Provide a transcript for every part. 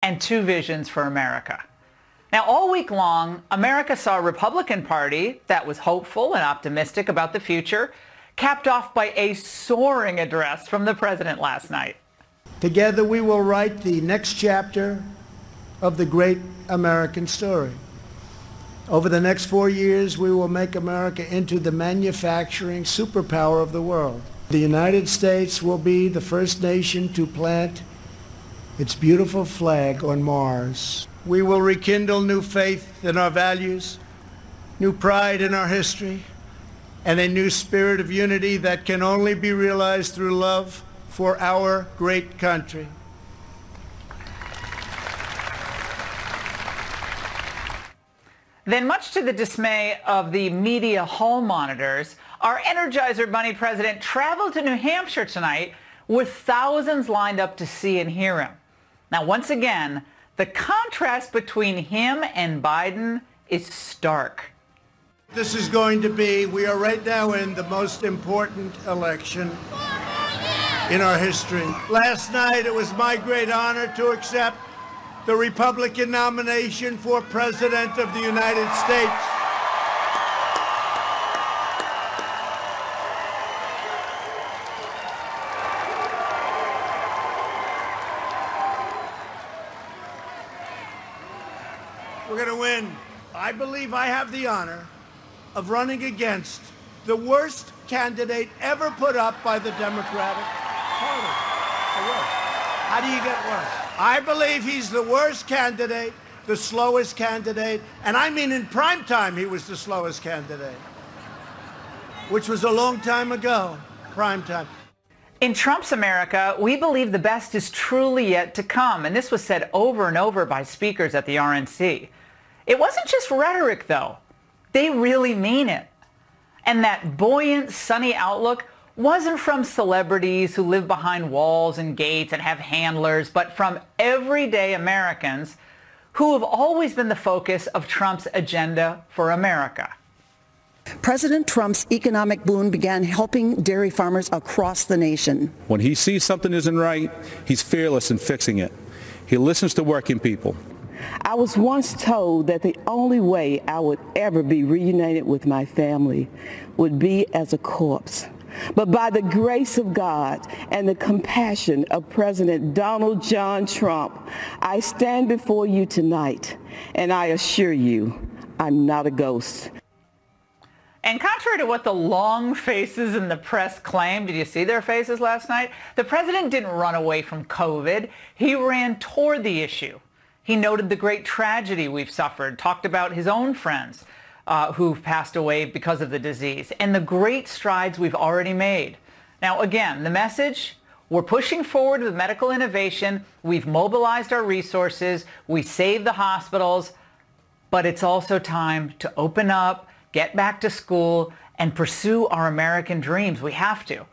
and two visions for America. Now, all week long, America saw a Republican Party that was hopeful and optimistic about the future, capped off by a soaring address from the president last night. Together we will write the next chapter of the great American story. Over the next 4 years, we will make America into the manufacturing superpower of the world. The United States will be the first nation to plant its beautiful flag on Mars. We will rekindle new faith in our values, new pride in our history, and a new spirit of unity that can only be realized through love for our great country. Then, much to the dismay of the media hall monitors, our Energizer Bunny president traveled to New Hampshire tonight with thousands lined up to see and hear him. Now, once again, the contrast between him and Biden is stark. This is going to be, we are right now in the most important election in our history. Last night, it was my great honor to accept the Republican nomination for President of the United States. We're going to win. I believe I have the honor of running against the worst candidate ever put up by the Democratic Party. How do you get worse? I believe he's the worst candidate, the slowest candidate, and I mean in prime time he was the slowest candidate, which was a long time ago, prime time. In Trump's America, we believe the best is truly yet to come, and this was said over and over by speakers at the RNC. It wasn't just rhetoric, though. They really mean it. And that buoyant, sunny outlook wasn't from celebrities who live behind walls and gates and have handlers, but from everyday Americans who have always been the focus of Trump's agenda for America. President Trump's economic boom began helping dairy farmers across the nation. When he sees something isn't right, he's fearless in fixing it. He listens to working people. I was once told that the only way I would ever be reunited with my family would be as a corpse. But by the grace of God and the compassion of President Donald John Trump, I stand before you tonight, and I assure you, I'm not a ghost. And contrary to what the long faces in the press claimed, did you see their faces last night? The president didn't run away from COVID. He ran toward the issue. He noted the great tragedy we've suffered, talked about his own friends who've passed away because of the disease, and the great strides we've already made. Now, again, the message, we're pushing forward with medical innovation. We've mobilized our resources. We saved the hospitals. But it's also time to open up, get back to school, and pursue our American dreams. We have to.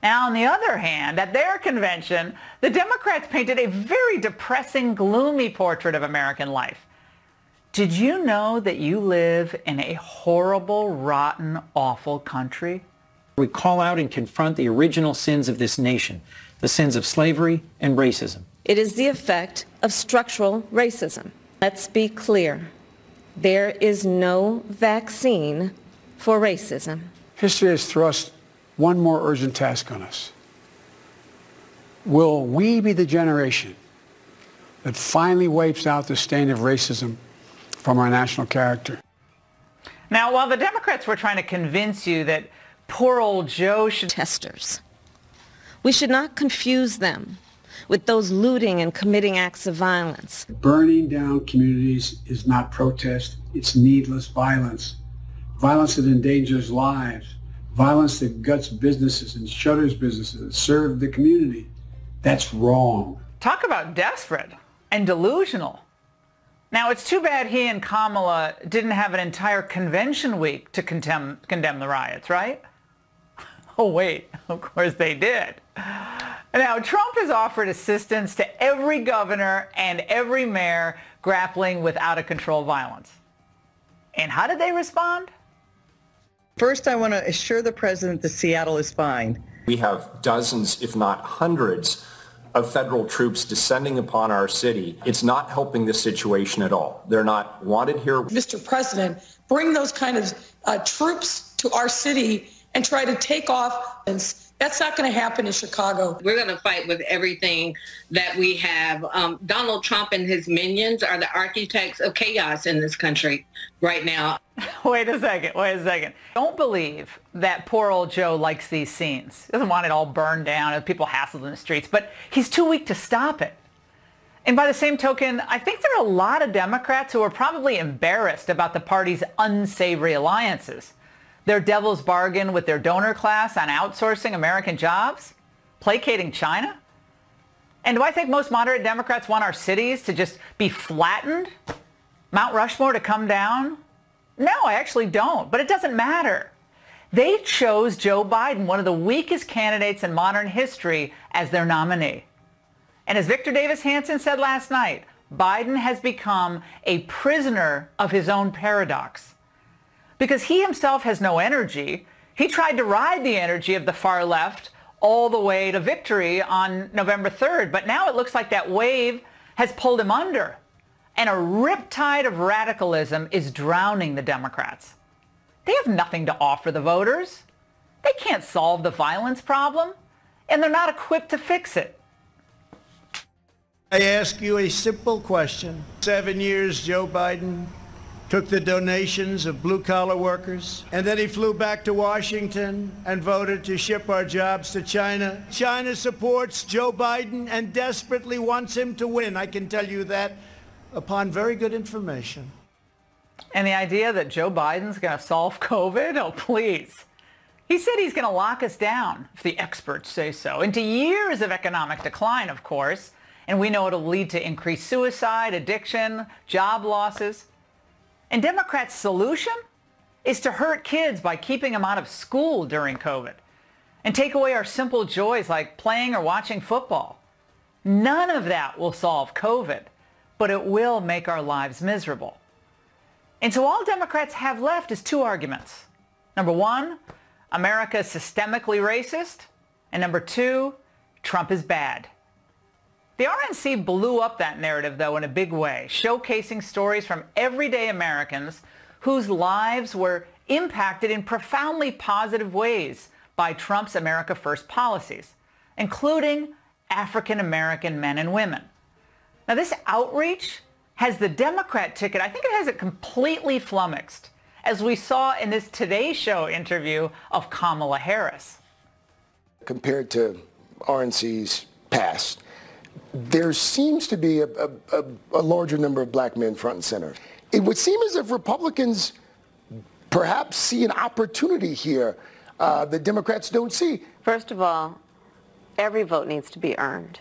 Now, on the other hand, at their convention, the Democrats painted a very depressing, gloomy portrait of American life. Did you know that you live in a horrible, rotten, awful country? We call out and confront the original sins of this nation, the sins of slavery and racism. It is the effect of structural racism. Let's be clear. There is no vaccine for racism. History has thrust one more urgent task on us. Will we be the generation that finally wipes out the stain of racism from our national character? Now, while the Democrats were trying to convince you that poor old Joe should... Testers. We should not confuse them with those looting and committing acts of violence. Burning down communities is not protest, it's needless violence. Violence that endangers lives. Violence that guts businesses and shutters businesses that serve the community. That's wrong. Talk about desperate and delusional. Now, it's too bad he and Kamala didn't have an entire convention week to condemn the riots, right? Oh, wait, of course they did. Now, Trump has offered assistance to every governor and every mayor grappling with out-of-control violence. And how did they respond? First, I want to assure the president that Seattle is fine. We have dozens, if not hundreds, of federal troops descending upon our city, it's not helping the situation at all. They're not wanted here. Mr. President, bring those kind of troops to our city and try to take off. That's not going to happen in Chicago. We're going to fight with everything that we have. Donald Trump and his minions are the architects of chaos in this country right now. Wait a second. Don't believe that poor old Joe likes these scenes. He doesn't want it all burned down and people hassled in the streets, but he's too weak to stop it. And by the same token, I think there are a lot of Democrats who are probably embarrassed about the party's unsavory alliances. Their devil's bargain with their donor class on outsourcing American jobs, placating China. And do I think most moderate Democrats want our cities to just be flattened? Mount Rushmore to come down? No, I actually don't, but it doesn't matter. They chose Joe Biden, one of the weakest candidates in modern history, as their nominee. And as Victor Davis Hanson said last night, Biden has become a prisoner of his own paradox. Because he himself has no energy, he tried to ride the energy of the far left all the way to victory on November 3rd, but now it looks like that wave has pulled him under. And a riptide of radicalism is drowning the Democrats. They have nothing to offer the voters. They can't solve the violence problem, and they're not equipped to fix it. I ask you a simple question. 7 years Joe Biden took the donations of blue-collar workers, and then he flew back to Washington and voted to ship our jobs to China. China supports Joe Biden and desperately wants him to win. I can tell you that upon very good information. And the idea that Joe Biden's going to solve COVID? Oh, please. He said he's going to lock us down, if the experts say so, into years of economic decline, of course. And we know it'll lead to increased suicide, addiction, job losses. And Democrats' solution is to hurt kids by keeping them out of school during COVID and take away our simple joys like playing or watching football. None of that will solve COVID, but it will make our lives miserable. And so all Democrats have left is two arguments. Number one, America is systemically racist. And number two, Trump is bad. The RNC blew up that narrative, though, in a big way, showcasing stories from everyday Americans whose lives were impacted in profoundly positive ways by Trump's America First policies, including African American men and women. Now, this outreach has the Democrat ticket, I think it has it completely flummoxed, as we saw in this Today Show interview of Kamala Harris. Compared to RNC's past, there seems to be a larger number of black men front and center. It would seem as if Republicans perhaps see an opportunity here that Democrats don't see. First of all, every vote needs to be earned.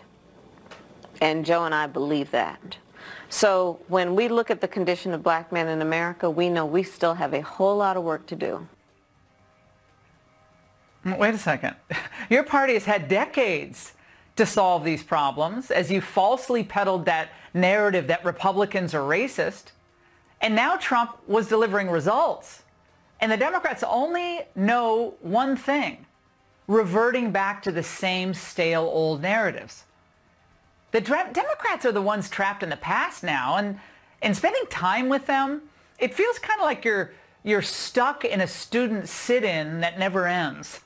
And Joe and I believe that. So when we look at the condition of black men in America, we know we still have a whole lot of work to do. Wait a second. Your party has had decades to solve these problems, as you falsely peddled that narrative that Republicans are racist. And now Trump was delivering results. And the Democrats only know one thing: reverting back to the same stale old narratives. The Democrats are the ones trapped in the past now, and spending time with them, it feels kind of like you're stuck in a student sit-in that never ends.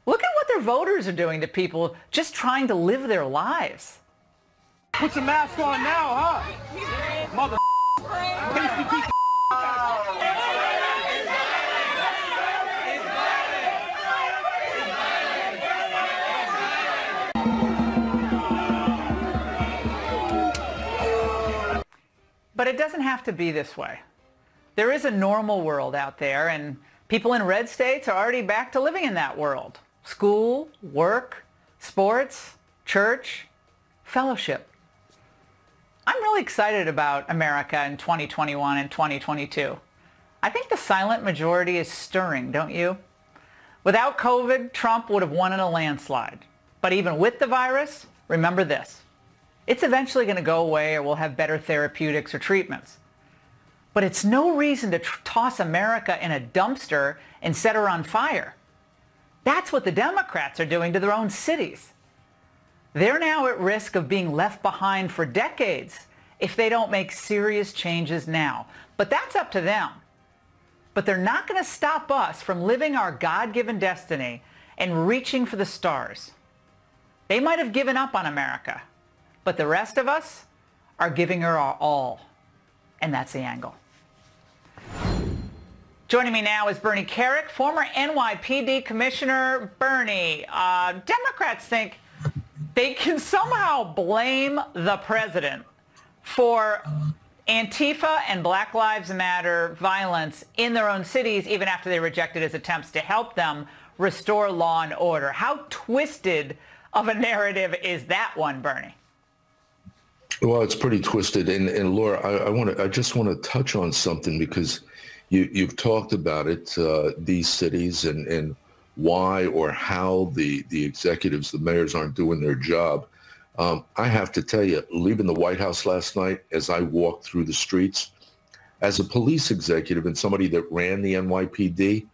Look at what their voters are doing to people just trying to live their lives. Put your mask on now, huh? Mother pasty piece of But it doesn't have to be this way. There is a normal world out there, and people in red states are already back to living in that world. School, work, sports, church, fellowship. I'm really excited about America in 2021 and 2022. I think the silent majority is stirring, don't you? Without COVID, Trump would have won in a landslide. But even with the virus, remember this: it's eventually going to go away, or we'll have better therapeutics or treatments. But it's no reason to toss America in a dumpster and set her on fire. That's what the Democrats are doing to their own cities. They're now at risk of being left behind for decades if they don't make serious changes now. But that's up to them. But they're not going to stop us from living our God-given destiny and reaching for the stars. They might have given up on America, but the rest of us are giving her our all. And that's the angle. Joining me now is Bernie Kerik, former NYPD commissioner. Bernie, Democrats think they can somehow blame the president for Antifa and Black Lives Matter violence in their own cities, even after they rejected his attempts to help them restore law and order. How twisted of a narrative is that one, Bernie? Well, it's pretty twisted. And Laura, I just want to touch on something because you've talked about it, these cities and why or how the executives, the mayors aren't doing their job. I have to tell you, leaving the White House last night, as I walked through the streets, as a police executive and somebody that ran the NYPD,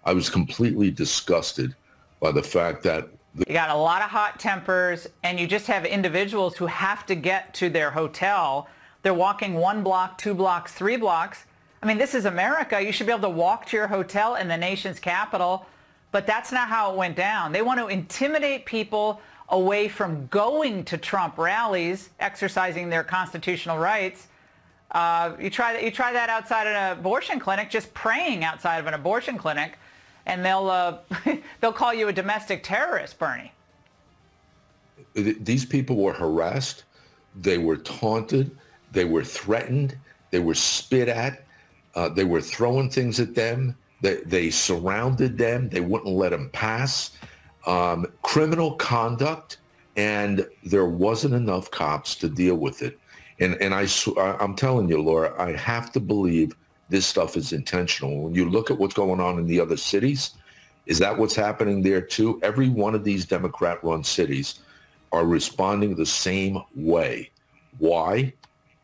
I was completely disgusted by the fact that you got a lot of hot tempers, and you just have individuals who have to get to their hotel. They're walking 1 block, 2 blocks, 3 blocks. I mean, this is America. You should be able to walk to your hotel in the nation's capital, but that's not how it went down. They want to intimidate people away from going to Trump rallies, exercising their constitutional rights. You try that outside an abortion clinic, just praying outside of an abortion clinic, and they'll call you a domestic terrorist, Bernie. These people were harassed, they were taunted, they were threatened, they were spit at, they were throwing things at them, they surrounded them, they wouldn't let them pass. Criminal conduct, and there wasn't enough cops to deal with it. And I'm telling you, Laura, I have to believe this stuff is intentional. When you look at what's going on in the other cities, is that what's happening there too? Every one of these Democrat-run cities are responding the same way. Why?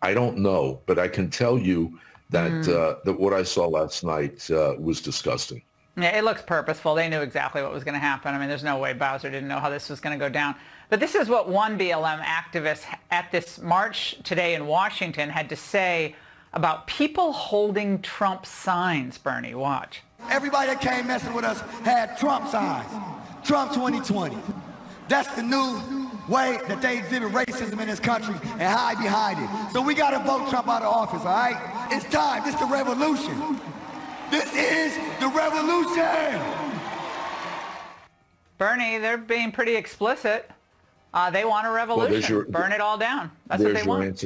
I don't know, but I can tell you that that what I saw last night was disgusting. Yeah, it looks purposeful. They knew exactly what was going to happen. I mean, there's no way Bowser didn't know how this was going to go down. But this is what one BLM activist at this march today in Washington had to say about people holding Trump signs, Bernie. Watch. Everybody that came messing with us had Trump signs. Trump 2020. That's the new way that they exhibit racism in this country and hide behind it. So we got to vote Trump out of office, all right? It's time. This is the revolution. This is the revolution. Bernie, they're being pretty explicit. They want a revolution. Burn it all down. That's what they want.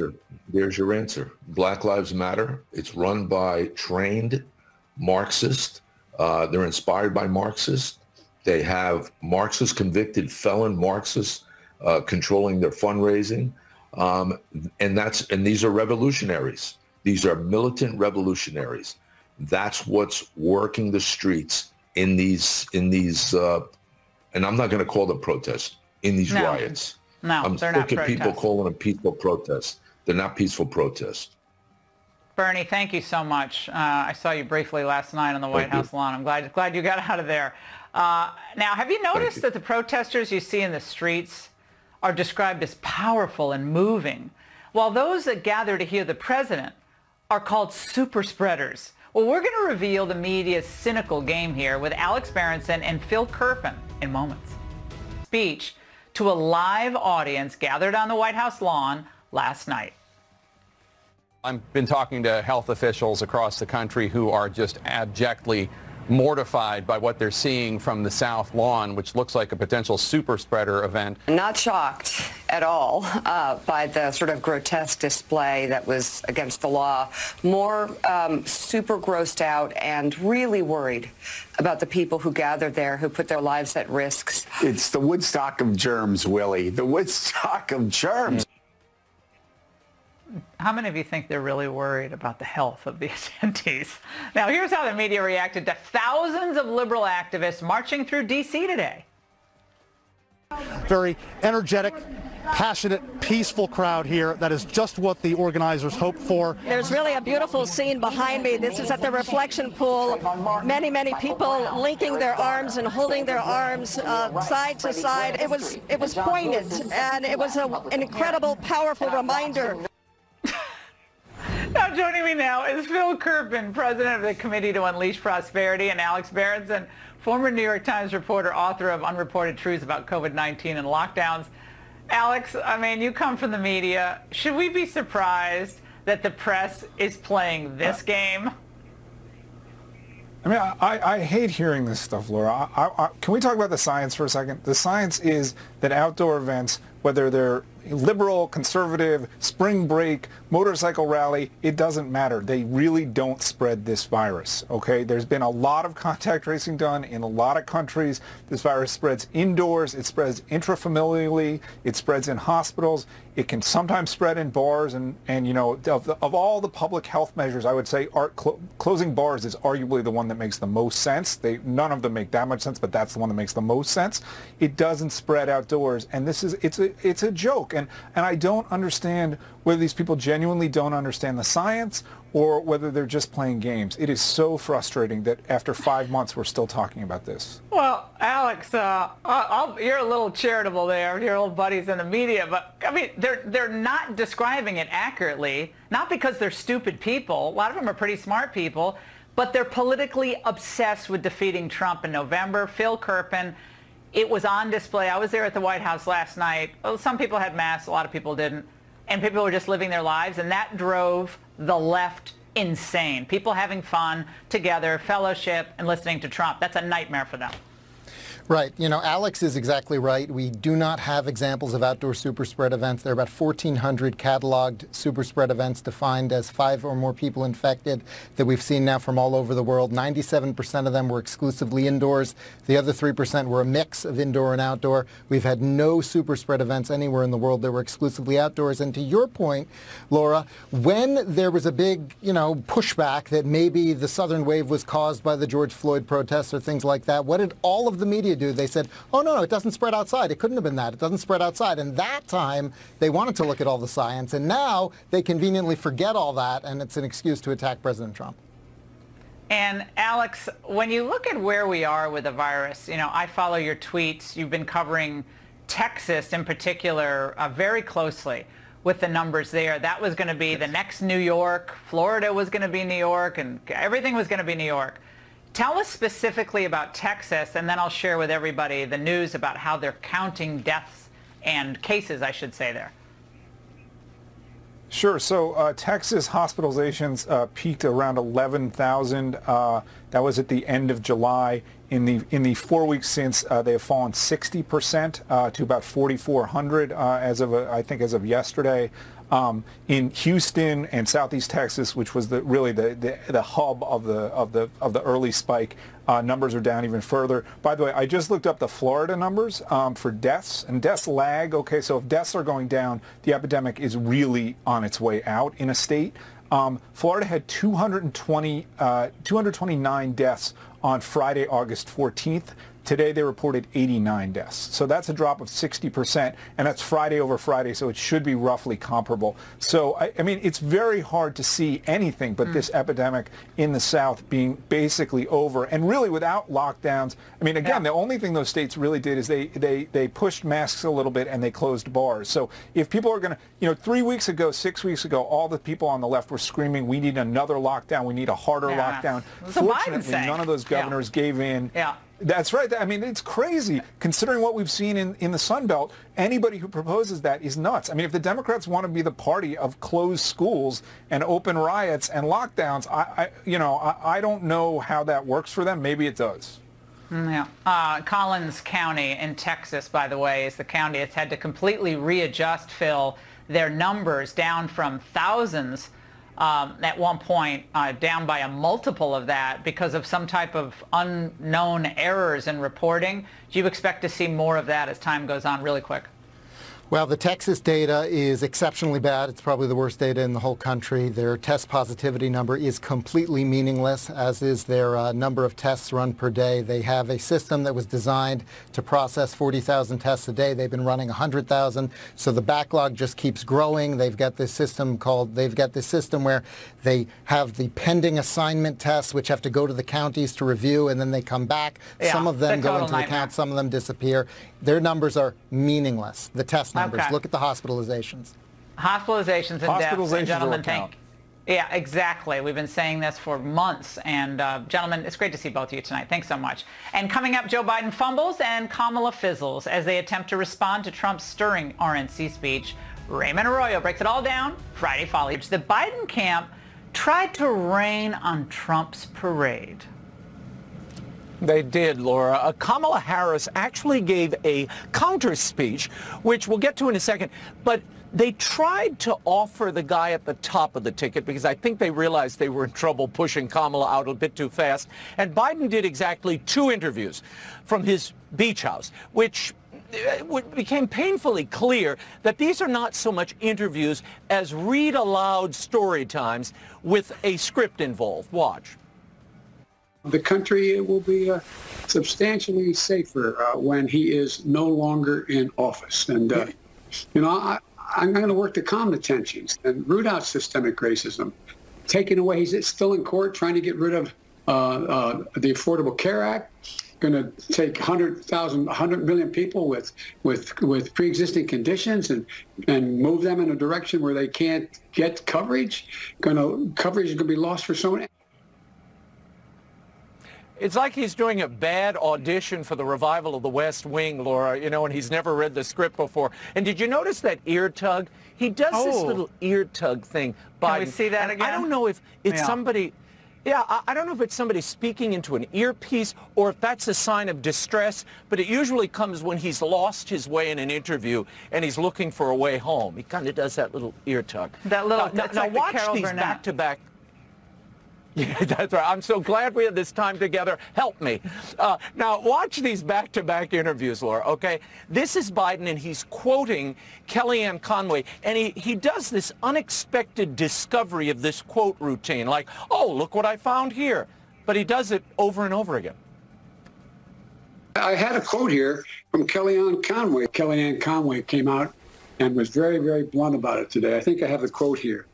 There's your answer. Black Lives Matter. It's run by trained Marxists. They're inspired by Marxists. They have Marxist convicted felon Marxists controlling their fundraising. And these are revolutionaries. These are militant revolutionaries. That's what's working the streets in these and I'm not going to call them protests, in these riots. No, they're not protests. Look at people calling them peaceful protests. They're not peaceful protests. Bernie, thank you so much. I saw you briefly last night on the White House lawn. I'm glad you got out of there. Now, have you noticed that the protesters you see in the streets are described as powerful and moving, while those that gather to hear the president are called super spreaders? Well, we're going to reveal the media's cynical game here with Alex Berenson and Phil Kerpen in moments. Speech to a live audience gathered on the White House lawn last night. I've been talking to health officials across the country who are just abjectly mortified by what they're seeing from the South Lawn, which looks like a potential super spreader event. Not shocked at all by the sort of grotesque display that was against the law. More super grossed out and really worried about the people who gathered there, who put their lives at risk. It's the Woodstock of germs, Willie. The Woodstock of germs. How many of you think they're really worried about the health of the attendees? Now, here's how the media reacted to thousands of liberal activists marching through D.C. today. Very energetic, passionate, peaceful crowd here. That is just what the organizers hoped for. There's really a beautiful scene behind me. This is at the reflection pool. Many, many people linking their arms and holding their arms side to side. It was poignant, and it was an incredible, powerful reminder. Now joining me now is Phil Kerpen, president of the Committee to Unleash Prosperity, and Alex Berenson, former New York Times reporter, author of Unreported Truths About COVID-19 and Lockdowns. Alex, I mean, you come from the media. Should we be surprised that the press is playing this game? I mean, I hate hearing this stuff, Laura. Can we talk about the science for a second? The science is that outdoor events, whether they're liberal, conservative, spring break, motorcycle rally, it doesn't matter. They really don't spread this virus, okay? There's been a lot of contact tracing done in a lot of countries. This virus spreads indoors. It spreads intrafamilially. It spreads in hospitals. It can sometimes spread in bars. And you know, of all the public health measures, I would say closing bars is arguably the one that makes the most sense. None of them make that much sense, but that's the one that makes the most sense. It doesn't spread outdoors. And it's a joke. And I don't understand whether these people genuinely don't understand the science or whether they're just playing games. It is so frustrating that after 5 months we're still talking about this. Well, Alex, you're a little charitable there, your old buddies in the media, but I mean, they're not describing it accurately, not because they're stupid people. A lot of them are pretty smart people, but they're politically obsessed with defeating Trump in November. Phil Kerpen, it was on display. I was there at the White House last night. Well, some people had masks, a lot of people didn't. And people were just living their lives, and that drove the left insane. People having fun together, fellowship, and listening to Trump. That's a nightmare for them. Right. You know, Alex is exactly right. We do not have examples of outdoor super spread events. There are about 1,400 cataloged super spread events defined as 5 or more people infected that we've seen now from all over the world. 97% of them were exclusively indoors. The other 3% were a mix of indoor and outdoor. We've had no super spread events anywhere in the world that were exclusively outdoors. And to your point, Laura, when there was a big, pushback that maybe the Southern wave was caused by the George Floyd protests or things like that, what did all of the media do? They said, oh, no, it doesn't spread outside. It couldn't have been that. It doesn't spread outside. And that time, they wanted to look at all the science. And now they conveniently forget all that, and it's an excuse to attack President Trump. And Alex, when you look at where we are with the virus, I follow your tweets. You've been covering Texas in particular very closely with the numbers there. That was going to be the next New York. Florida was going to be New York, and everything was going to be New York. Tell us specifically about Texas, and then I'll share with everybody the news about how they're counting deaths and cases, I should say, there. Sure. So Texas hospitalizations peaked around 11,000. That was at the end of July. In the 4 weeks since, they have fallen 60% to about 4,400 as of yesterday. In Houston and Southeast Texas, which was really the hub of the early spike, numbers are down even further. By the way, I just looked up the Florida numbers for deaths, and deaths lag. Okay, so if deaths are going down, the epidemic is really on its way out in a state. Florida had 229 deaths on Friday, August 14th. Today they reported 89 deaths. So that's a drop of 60%, and that's Friday over Friday, so it should be roughly comparable. So, I mean, it's very hard to see anything but this epidemic in the South being basically over, and really without lockdowns. I mean, again, the only thing those states really did is they pushed masks a little bit and they closed bars. So if people are going to, 3 weeks ago, 6 weeks ago, all the people on the left were screaming, we need another lockdown, we need a harder lockdown. Fortunately, none of those governors gave in. That's right. I mean, it's crazy considering what we've seen in the Sun Belt. Anybody who proposes that is nuts. I mean, if the Democrats want to be the party of closed schools and open riots and lockdowns, I don't know how that works for them. Maybe it does. Yeah. Collins County in Texas, by the way, is the county that's had to completely readjust, Phil, their numbers down from thousands at one point down by a multiple of that because of some type of unknown errors in reporting. Do you expect to see more of that as time goes on? Really quick. Well, the Texas data is exceptionally bad. It's probably the worst data in the whole country. Their test positivity number is completely meaningless, as is their number of tests run per day. They have a system that was designed to process 40,000 tests a day. They've been running 100,000, so the backlog just keeps growing. They've got this system where they have the pending assignment tests, which have to go to the counties to review, and then they come back. Yeah, some of them go into the nightmare. count, some of them disappear. Their numbers are meaningless. The test numbers. Okay. Look at the hospitalizations. Hospitalizations and deaths. And gentlemen, count. Yeah, exactly. We've been saying this for months. And gentlemen, it's great to see both of you tonight. Thanks so much. And coming up, Joe Biden fumbles and Kamala fizzles as they attempt to respond to Trump's stirring RNC speech. Raymond Arroyo breaks it all down. Friday Foliage. The Biden camp tried to rain on Trump's parade. They did, Laura. Kamala Harris actually gave a counter speech, which we'll get to in a second, but they tried to offer the guy at the top of the ticket because I think they realized they were in trouble pushing Kamala out a bit too fast. And Biden did exactly 2 interviews from his beach house, which became painfully clear that these are not so much interviews as read-aloud story times with a script involved. Watch. The country will be substantially safer when he is no longer in office. And, you know, I'm going to work to calm the tensions and root out systemic racism. Taking away, he's still in court trying to get rid of the Affordable Care Act. Going to take 100 million people with pre-existing conditions and move them in a direction where they can't get coverage. Coverage is going to be lost for so many. It's like he's doing a bad audition for the revival of the West Wing, Laura, you know, and he's never read the script before. And did you notice that ear tug? He does this little ear tug thing. Can we see that again? I don't know if it's somebody... Yeah, I don't know if it's somebody speaking into an earpiece or if that's a sign of distress, but it usually comes when he's lost his way in an interview and he's looking for a way home. He kind of does that little ear tug. That little... Now watch these back-to-back... Yeah, that's right. I'm so glad we had this time together. Help me. Now, watch these back-to-back interviews, Laura, okay? This is Biden, and he's quoting Kellyanne Conway, and he does this unexpected discovery of this quote routine, like, oh, look what I found here. But he does it over and over again. I had a quote here from Kellyanne Conway. Kellyanne Conway came out and was very, very blunt about it today. I think I have the quote here.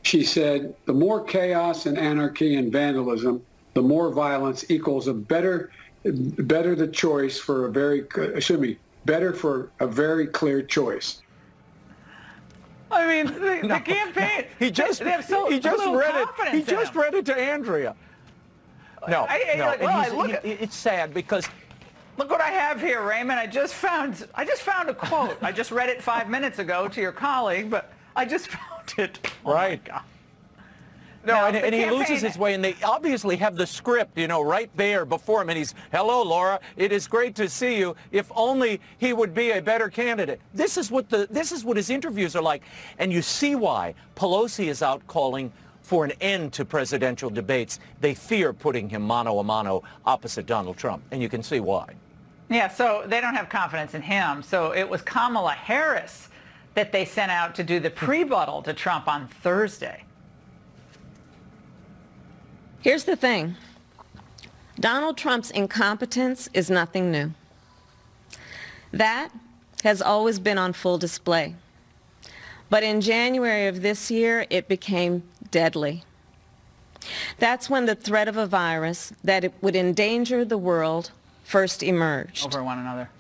She said, the more chaos and anarchy and vandalism, the more violence equals better the choice for a very, better for a very clear choice. I mean, the campaign, he just read it to Andrea. It's sad because look what I have here, Raymond. I just found a quote. I just read it 5 minutes ago to your colleague, but I just found it. Right. No, and he loses his way, and they obviously have the script, you know, right there before him, and he's, hello, Laura, it is great to see you. If only he would be a better candidate. This is what his interviews are like, and you see why Pelosi is out calling for an end to presidential debates. They fear putting him mano a mano opposite Donald Trump, and you can see why. Yeah, so they don't have confidence in him. So it was Kamala Harris that they sent out to do the pre-buttal to Trump on Thursday. Here's the thing. Donald Trump's incompetence is nothing new. That has always been on full display. But in January of this year, it became deadly. That's when the threat of a virus that it would endanger the world first emerged. Over one another.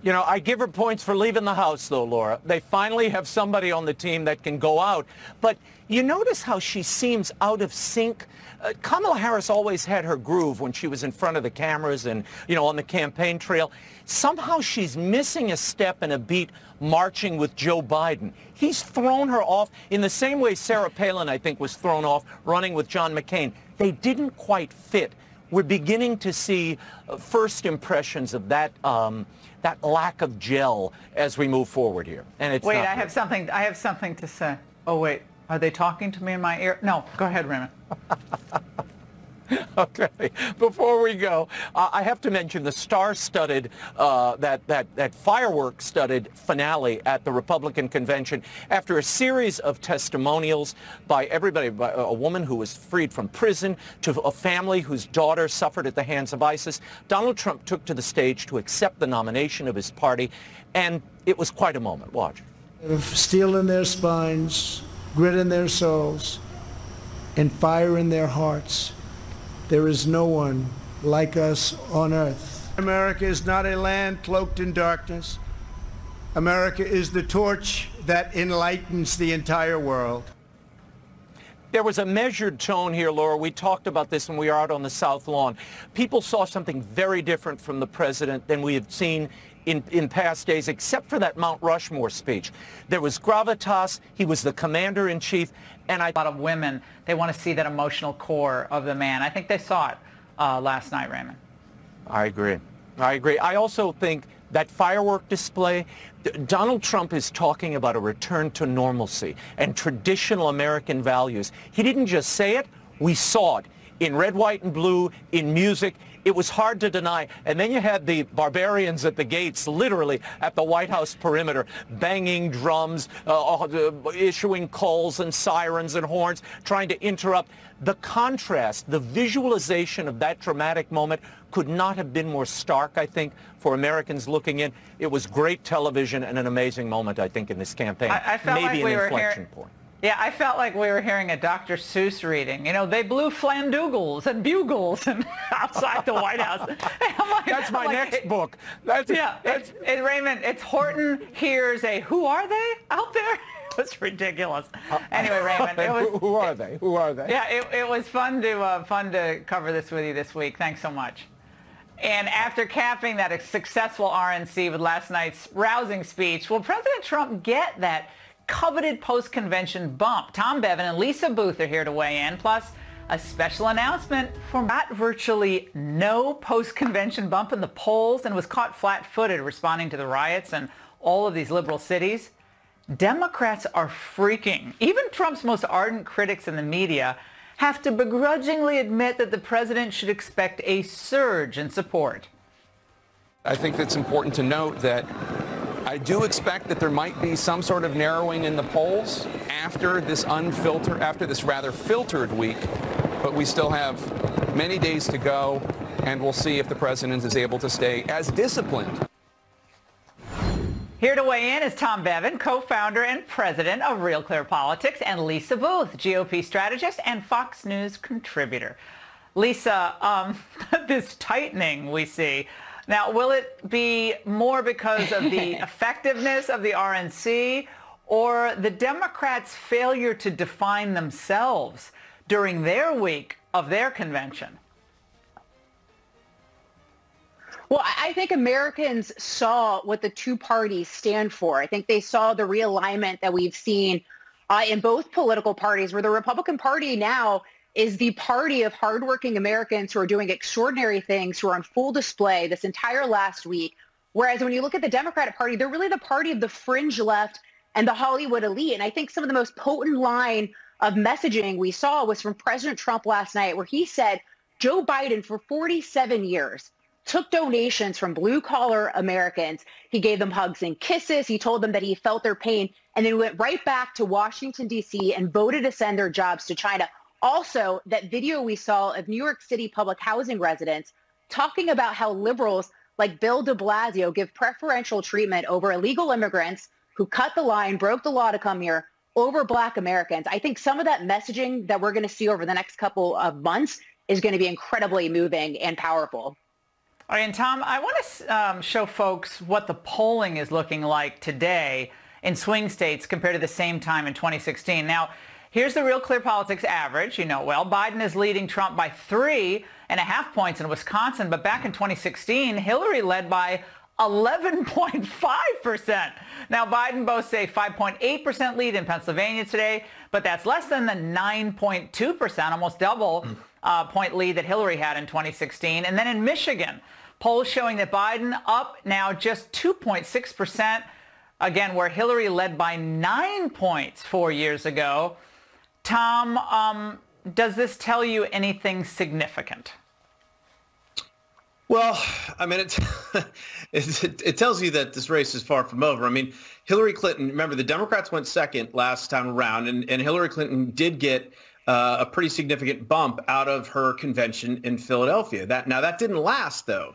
You know, I give her points for leaving the house, though, Laura. They finally have somebody on the team that can go out. But you notice how she seems out of sync? Kamala Harris always had her groove when she was in front of the cameras and, you know, on the campaign trail. Somehow she's missing a step and a beat marching with Joe Biden. He's thrown her off in the same way Sarah Palin, I think, was thrown off running with John McCain. They didn't quite fit. We're beginning to see first impressions of that that lack of gel as we move forward here. And it's wait, I have something to say. Oh, wait. Are they talking to me in my ear? No, go ahead, Raymond. Okay. Before we go, I have to mention the star-studded, that firework-studded finale at the Republican convention. After a series of testimonials by everybody, by a woman who was freed from prison to a family whose daughter suffered at the hands of ISIS, Donald Trump took to the stage to accept the nomination of his party, and it was quite a moment. Watch. Steel in their spines, grit in their souls, and fire in their hearts. There is no one like us on earth. America is not a land cloaked in darkness. America is the torch that enlightens the entire world. There was a measured tone here, Laura. We talked about this when we were out on the South Lawn. People saw something very different from the president than we had seen in past days, except for that Mount Rushmore speech. There was gravitas. He was the commander-in-chief. And a lot of women, they want to see that emotional core of the man. I think they saw it last night, Raymond. I agree. I agree. I also think that firework display, Donald Trump is talking about a return to normalcy and traditional American values. He didn't just say it, we saw it in red, white, and blue, in music. It was hard to deny. And then you had the barbarians at the gates, literally at the White House perimeter, banging drums, issuing calls and sirens and horns, trying to interrupt. The contrast, the visualization of that dramatic moment could not have been more stark, I think, for Americans looking in. It was great television and an amazing moment, I think, in this campaign. I felt maybe like an inflection point. Yeah, I felt like we were hearing a Dr. Seuss reading. You know, they blew flandugles and bugles and outside the White House. That's my next book. And Raymond, it's Horton hears a "Who are they?" out there. It's ridiculous. Anyway, Raymond, it was. Who are they? Who are they? Yeah, it was fun to cover this with you this week. Thanks so much. And after capping that successful RNC with last night's rousing speech, will President Trump get that coveted post-convention bump? Tom Bevan and Lisa Booth are here to weigh in, plus a special announcement for got virtually no post-convention bump in the polls and was caught flat-footed responding to the riots in all of these liberal cities. Democrats are freaking. Even Trump's most ardent critics in the media have to begrudgingly admit that the president should expect a surge in support. I think it's important to note that I do expect that there might be some sort of narrowing in the polls after this rather filtered week, but we still have many days to go, and we'll see if the president is able to stay as disciplined. Here to weigh in is Tom Bevan, co-founder and president of Real Clear Politics, and Lisa Booth, GOP strategist and Fox News contributor. Lisa, this tightening we see, now, will it be more because of the effectiveness of the RNC or the Democrats' failure to define themselves during their week of their convention? Well, I think Americans saw what the two parties stand for. I think they saw the realignment that we've seen in both political parties, where the Republican Party now is the party of hardworking Americans who are doing extraordinary things, who are on full display this entire last week. Whereas when you look at the Democratic Party, they're really the party of the fringe left and the Hollywood elite. And I think some of the most potent line of messaging we saw was from President Trump last night, where he said Joe Biden for 47 years took donations from blue-collar Americans. He gave them hugs and kisses. He told them that he felt their pain, and then went right back to Washington, D.C. and voted to send their jobs to China. Also, that video we saw of New York City public housing residents talking about how liberals like Bill de Blasio give preferential treatment over illegal immigrants who cut the line, broke the law to come here, over Black Americans. I think some of that messaging that we're going to see over the next couple of months is going to be incredibly moving and powerful. All right, and Tom, I want to show folks what the polling is looking like today in swing states compared to the same time in 2016. Now, here's the Real Clear Politics average. You know well, Biden is leading Trump by 3.5 points in Wisconsin, but back in 2016, Hillary led by 11.5%. Now, Biden boasts a 5.8% lead in Pennsylvania today, but that's less than the 9.2%, almost double point lead that Hillary had in 2016. And then in Michigan, polls showing that Biden up now just 2.6%, again, where Hillary led by 9 points 4 years ago. Tom, does this tell you anything significant? Well, I mean, it tells you that this race is far from over. I mean, Hillary Clinton, remember, the Democrats went second last time around, and Hillary Clinton did get a pretty significant bump out of her convention in Philadelphia. Now, that didn't last, though.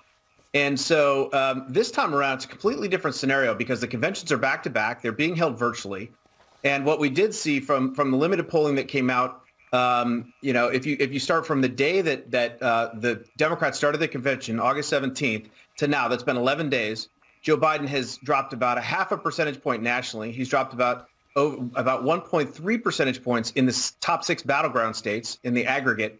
And so this time around, it's a completely different scenario because the conventions are back-to-back. They're being held virtually. And what we did see from the limited polling that came out, you know, if you start from the day that the Democrats started the convention, August 17th, to now, that's been 11 days. Joe Biden has dropped about a half a percentage point nationally. He's dropped about 1.3 percentage points in the top 6 battleground states in the aggregate.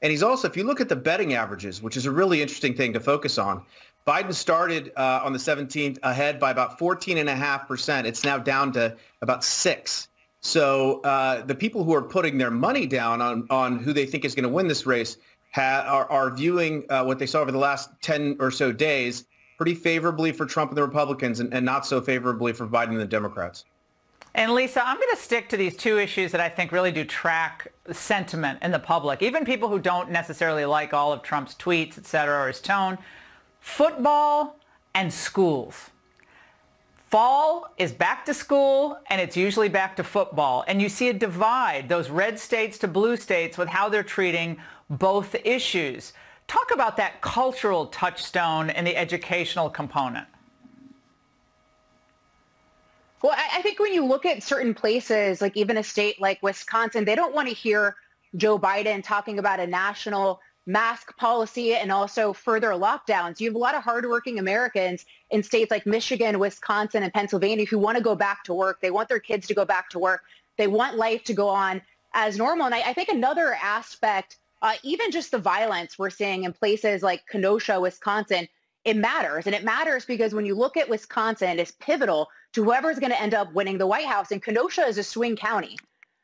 And he's also, if you look at the betting averages, which is a really interesting thing to focus on, Biden started on the 17th ahead by about 14.5%. It's now down to about 6. So the people who are putting their money down on who they think is going to win this race are viewing what they saw over the last 10 or so days pretty favorably for Trump and the Republicans and not so favorably for Biden and the Democrats. And Lisa, I'm going to stick to these 2 issues that I think really do track sentiment in the public, even people who don't necessarily like all of Trump's tweets, et cetera, or his tone. Football and schools. Fall is back to school, and it's usually back to football. And you see a divide, those red states to blue states, with how they're treating both issues. Talk about that cultural touchstone and the educational component. Well, I think when you look at certain places, like even a state like Wisconsin, they don't want to hear Joe Biden talking about a national mask policy and also further lockdowns. You have a lot of hardworking Americans in states like Michigan, Wisconsin, and Pennsylvania who want to go back to work. They want their kids to go back to work. They want life to go on as normal. And I think another aspect, even just the violence we're seeing in places like Kenosha, Wisconsin, it matters. And it matters because when you look at Wisconsin, it's pivotal to whoever's going to end up winning the White House. And Kenosha is a swing county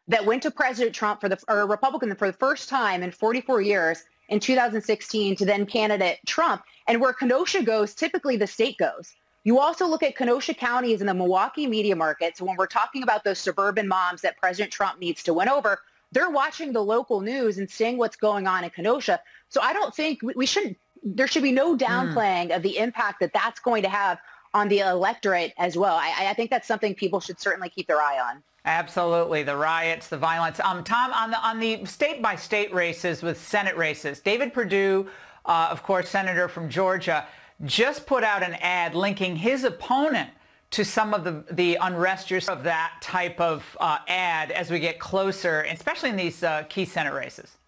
that went to President Trump or Republican for the first time in 44 years in 2016 to then candidate Trump. And where Kenosha goes, typically the state goes. You also look at Kenosha County as in the Milwaukee media market. So when we're talking about those suburban moms that President Trump needs to win over, they're watching the local news and seeing what's going on in Kenosha. So I don't think there should be no downplaying of the impact that that's going to have on the electorate as well. I think that's something people should certainly keep their eye on. Absolutely. The riots, the violence. Tom, on the state-by-state races with Senate races, David Perdue, of course, Senator from Georgia, just put out an ad linking his opponent to some of the unrest of that type of ad as we get closer, especially in these key Senate races.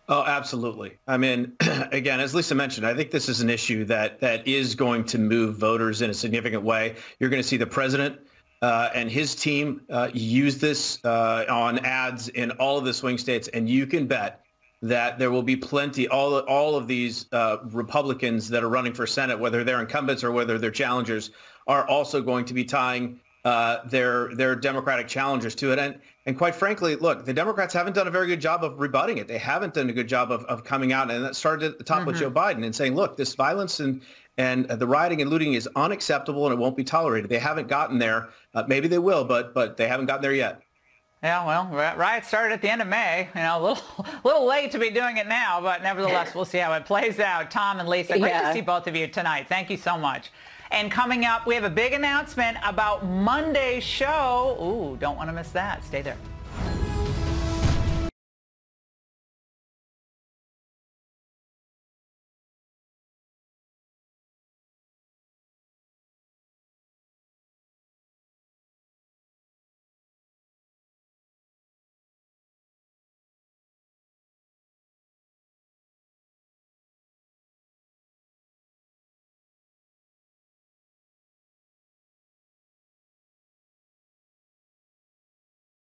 Oh, absolutely. I mean, again, as Lisa mentioned, I think this is an issue that is going to move voters in a significant way. You're going to see the president and his team use this on ads in all of the swing states, and you can bet that there will be plenty, all of these Republicans that are running for Senate, whether they're incumbents or whether they're challengers, are also going to be tying their Democratic challengers to it. And quite frankly, look, the Democrats haven't done a very good job of rebutting it. They haven't done a good job of coming out, and that started at the top with Joe Biden and saying, look, this violence and the rioting and looting is unacceptable and it won't be tolerated. They haven't gotten there. Maybe they will, but they haven't gotten there yet. Yeah, well, riots started at the end of May. You know, a little late to be doing it now, but nevertheless, we'll see how it plays out. Tom and Lisa, great to see both of you tonight. Thank you so much. And coming up, we have a big announcement about Monday's show. Ooh, don't want to miss that. Stay there.